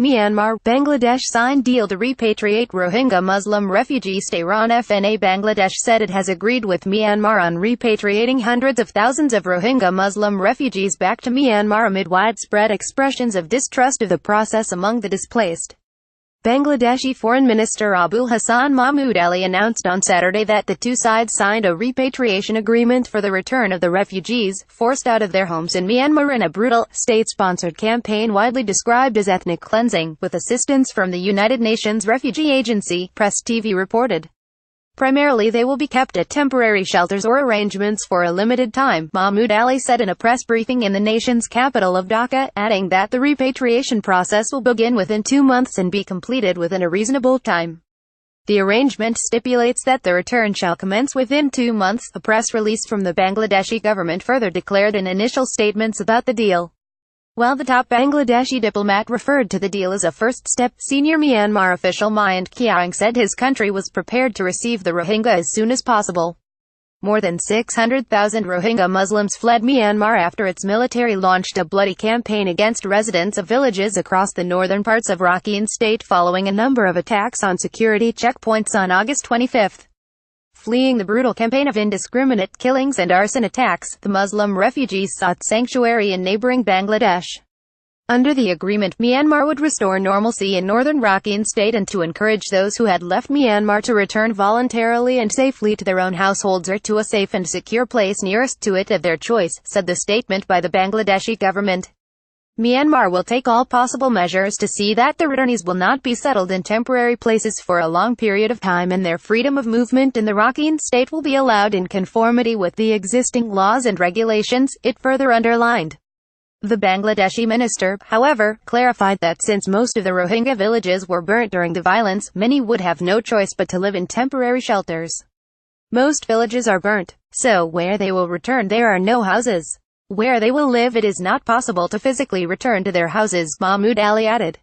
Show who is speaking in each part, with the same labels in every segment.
Speaker 1: Myanmar, Bangladesh signed deal to repatriate Rohingya Muslim refugees. Tehran FNA Bangladesh said it has agreed with Myanmar on repatriating hundreds of thousands of Rohingya Muslim refugees back to Myanmar amid widespread expressions of distrust of the process among the displaced. Bangladeshi Foreign Minister Abul Hassan Mahmood announced on Saturday that the two sides signed a repatriation agreement for the return of the refugees, forced out of their homes in Myanmar in a brutal, state-sponsored campaign widely described as ethnic cleansing, with assistance from the United Nations Refugee Agency, Press TV reported. Primarily they will be kept at temporary shelters or arrangements for a limited time, Mahmood said in a press briefing in the nation's capital of Dhaka, adding that the repatriation process will begin within 2 months and be completed within a reasonable time. The arrangement stipulates that the return shall commence within 2 months, a press release from the Bangladeshi government further declared in initial statements about the deal. While the top Bangladeshi diplomat referred to the deal as a first step, senior Myanmar official Myint Kyang said his country was prepared to receive the Rohingya as soon as possible. More than 600,000 Rohingya Muslims fled Myanmar after its military launched a bloody campaign against residents of villages across the northern parts of Rakhine state following a number of attacks on security checkpoints on August 25. Fleeing the brutal campaign of indiscriminate killings and arson attacks, the Muslim refugees sought sanctuary in neighboring Bangladesh. Under the agreement, Myanmar would restore normalcy in northern Rakhine state and to encourage those who had left Myanmar to return voluntarily and safely to their own households or to a safe and secure place nearest to it of their choice, said the statement by the Bangladeshi government. Myanmar will take all possible measures to see that the returnees will not be settled in temporary places for a long period of time and their freedom of movement in the Rakhine state will be allowed in conformity with the existing laws and regulations, it further underlined. The Bangladeshi minister, however, clarified that since most of the Rohingya villages were burnt during the violence, many would have no choice but to live in temporary shelters. Most villages are burnt, so where they will return there are no houses. Where they will live it is not possible to physically return to their houses, Mahmood added.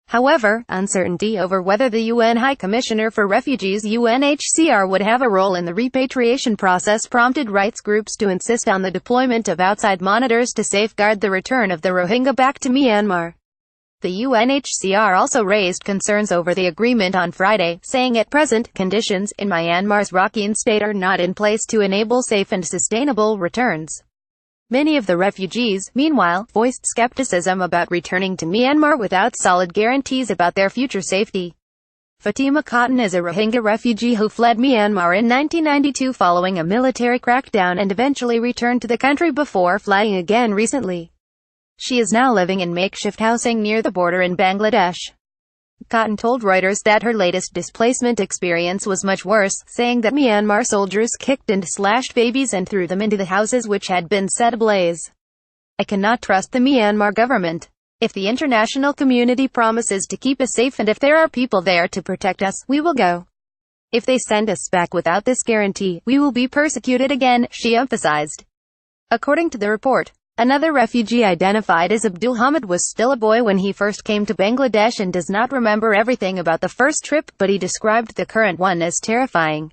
Speaker 1: However, uncertainty over whether the UN High Commissioner for Refugees UNHCR would have a role in the repatriation process prompted rights groups to insist on the deployment of outside monitors to safeguard the return of the Rohingya back to Myanmar. The UNHCR also raised concerns over the agreement on Friday, saying at present, conditions in Myanmar's Rakhine state are not in place to enable safe and sustainable returns. Many of the refugees, meanwhile, voiced skepticism about returning to Myanmar without solid guarantees about their future safety. Fatima Cotton is a Rohingya refugee who fled Myanmar in 1992 following a military crackdown and eventually returned to the country before flying again recently. She is now living in makeshift housing near the border in Bangladesh. Cotton told Reuters that her latest displacement experience was much worse, saying that Myanmar soldiers kicked and slashed babies and threw them into the houses which had been set ablaze. I cannot trust the Myanmar government. If the international community promises to keep us safe and if there are people there to protect us, we will go. If they send us back without this guarantee, we will be persecuted again, she emphasized. According to the report, another refugee identified as Abdul Hamid was still a boy when he first came to Bangladesh and does not remember everything about the first trip, but he described the current one as terrifying.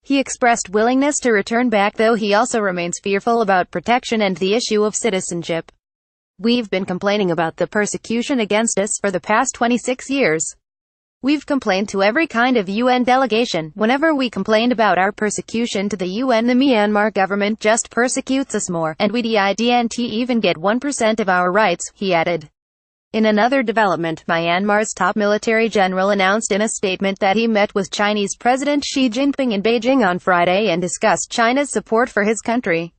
Speaker 1: He expressed willingness to return back though he also remains fearful about protection and the issue of citizenship. We've been complaining about the persecution against us for the past 26 years. We've complained to every kind of UN delegation. Whenever we complained about our persecution to the UN, the Myanmar government just persecutes us more, and we didn't even get 1% of our rights, he added. In another development, Myanmar's top military general announced in a statement that he met with Chinese President Xi Jinping in Beijing on Friday and discussed China's support for his country.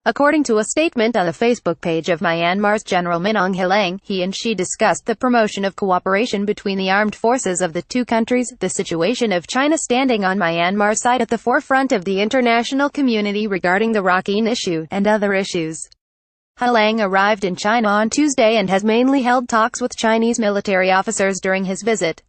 Speaker 1: According to a statement on the Facebook page of Myanmar's General Min Aung Hlaing, he and Xi discussed the promotion of cooperation between the armed forces of the two countries, the situation of China standing on Myanmar's side at the forefront of the international community regarding the Rakhine issue, and other issues. Hlaing arrived in China on Tuesday and has mainly held talks with Chinese military officers during his visit.